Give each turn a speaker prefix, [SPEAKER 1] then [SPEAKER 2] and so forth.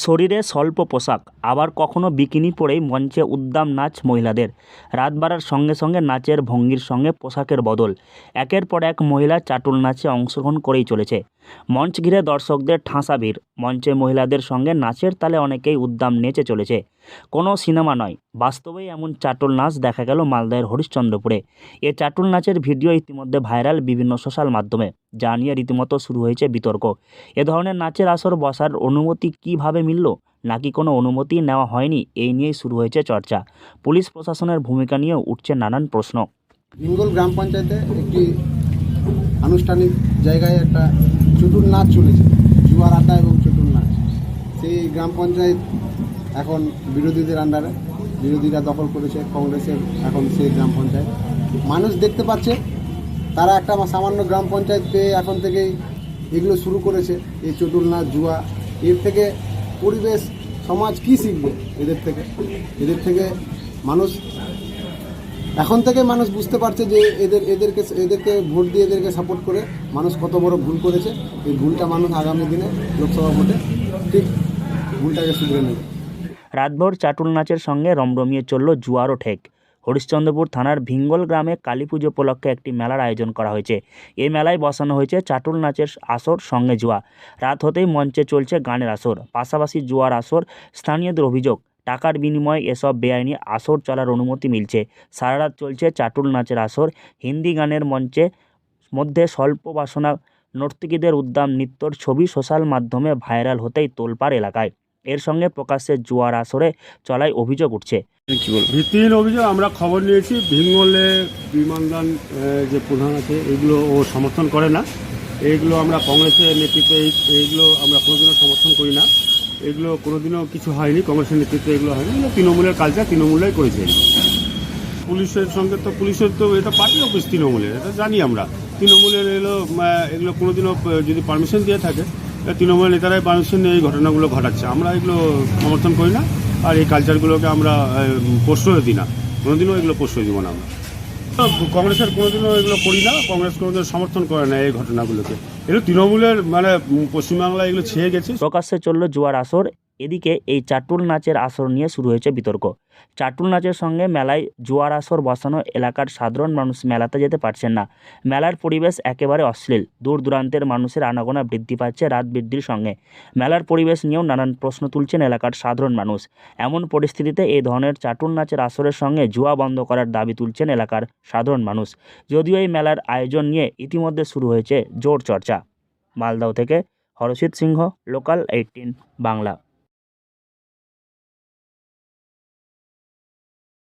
[SPEAKER 1] শরীরে স্বল্প পোশাক, আবার কখনো বিকিনি পরেই মঞ্চে উদ্দাম নাচ মহিলাদের। রাত বাড়ার সঙ্গে সঙ্গে নাচের ভঙ্গির সঙ্গে পোশাকের বদল। একের পর এক মহিলা চাটুল নাচে অংশগ্রহণ করেই চলেছে। মঞ্চ ঘিরে দর্শকদের ঠাসা ভিড়। মঞ্চে মহিলাদের সঙ্গে নাচের তালে অনেকেই উদ্দাম নেচে চলেছে। কোনো সিনেমা নয়, বাস্তবেই এমন চাটুল নাচ দেখা গেল মালদহের হরিশ্চন্দ্রপুরে। এ চাটুল নাচের ভিডিও ইতিমধ্যে ভাইরাল বিভিন্ন সোশ্যাল মাধ্যমে, যা নিয়ে রীতিমতো শুরু হয়েছে বিতর্ক। এ ধরনের নাচের আসর বসার অনুমতি কীভাবে মিলল, নাকি কোনো অনুমতি নেওয়া হয়নি, এই নিয়েই শুরু হয়েছে চর্চা। পুলিশ প্রশাসনের ভূমিকা নিয়েও উঠছে নানান প্রশ্ন।
[SPEAKER 2] ভিঙ্গল গ্রাম পঞ্চায়েতে একটি আনুষ্ঠানিক জায়গায় একটা চতুর নাচ চলেছে, জুয়ার আড্ডা এবং চতুর নাচ। সেই গ্রাম পঞ্চায়েত এখন বিরোধীদের আন্ডারে, বিরোধীরা দখল করেছে কংগ্রেসের এখন সেই গ্রাম পঞ্চায়েত। মানুষ দেখতে পাচ্ছে, তারা একটা সামান্য গ্রাম পঞ্চায়েত পেয়ে এখন থেকেই এগুলো শুরু করেছে, এই চতুর নাচ জুয়া। এর থেকে পরিবেশ সমাজ কী শিখবে? এদের থেকে মানুষ এখন থেকে মানুষ বুঝতে পারছে যে এদেরকে ভোট দিয়ে এদেরকে সাপোর্ট করে মানুষ কত বড় ভুল করেছে। এই ভুলটা মানুষ আগামী দিনে লোকসভা ভোটে ঠিক ভুলটাকে শুধরে নেবে।
[SPEAKER 1] রাতভর চাটুল নাচের সঙ্গে রমরমিয়ে চলল জুয়ারও ঠেক। হরিশ্চন্দ্রপুর থানার ভিঙ্গল গ্রামে কালী পুজো উপলক্ষে একটি মেলার আয়োজন করা হয়েছে। এই মেলায় বসানো হয়েছে চাটুল নাচের আসর সঙ্গে জুয়া। রাত হতেই মঞ্চে চলছে গানের আসর, পাশাপাশি জুয়ার আসর। স্থানীয়দের অভিযোগ, টাকার বিনিময়ে এসব বেআইনি আসর চলার অনুমতি মিলছে। সারা রাত চলছে চাটুল নাচের আসর। হিন্দি গানের মধ্যে স্বল্প বাসনা নর্তকীদের উদ্দাম নৃত্যর ছবি সোশ্যাল মাধ্যমে ভাইরাল হতেই তোলপাড় এলাকায়। এর সঙ্গে প্রকাশ্যে জুয়ার আসরে চলায় অভিযোগ উঠছে।
[SPEAKER 3] ভিত্তিহীন অভিযোগ। আমরা খবর নিয়েছি, ভিঙ্গলে বিমানদান যে প্রধান আছে এগুলো ও সমর্থন করে না। এইগুলো আমরা কংগ্রেসের নেতৃত্বে এইগুলো আমরা কোনোদিনও সমর্থন করি না। এগুলো কোনোদিনও কিছু হয়নি, কংগ্রেসের নেতৃত্বে এগুলো হয়নি। এগুলো তৃণমূলের কালচার, তৃণমূলই করেছে। পুলিশের সঙ্গে তো পুলিশের তো এটা পার্টি অফিস, তৃণমূলের, এটা জানি আমরা। তৃণমূলের এগুলো কোনোদিনও যদি পারমিশন দিয়ে থাকে, তৃণমূলের নেতারাই পারমিশন নিয়ে এই ঘটনাগুলো ঘটাচ্ছে। আমরা এগুলো সমর্থন করি না, আর এই কালচারগুলোকে আমরা প্রশ্রয় দিই না, কোনোদিনও এগুলো প্রশ্রয় দিব না। আমরা কংগ্রেসের কোনোদিনও এগুলো করি না, কংগ্রেস কোনোদিনও সমর্থন করে না এই ঘটনাগুলোকে। এগুলো তৃণমূলের পশ্চিমবাংলায় এগুলো ছেয়ে গেছে।
[SPEAKER 1] প্রকাশ্যে চলল জুয়ার আসর। এদিকে এই চাটুল নাচের আসর নিয়ে শুরু হয়েছে বিতর্ক। চাটুল নাচের সঙ্গে মেলায় জুয়ার আসর বসানো এলাকার সাধারণ মানুষ মেলাতে যেতে পারছেন না। মেলার পরিবেশ একেবারে অশ্লীল। দূর দূরান্তের মানুষের আনাগোনা বৃদ্ধি পাচ্ছে রাত বৃদ্ধির সঙ্গে। মেলার পরিবেশ নিয়েও নানান প্রশ্ন তুলছেন এলাকার সাধারণ মানুষ। এমন পরিস্থিতিতে এই ধরনের চাটুল নাচের আসরের সঙ্গে জুয়া বন্ধ করার দাবি তুলছেন এলাকার সাধারণ মানুষ। যদিও এই মেলার আয়োজন নিয়ে ইতিমধ্যে শুরু হয়েছে জোর চর্চা। মালদহ থেকে হরষিত সিংহ, লোকাল 18 বাংলা।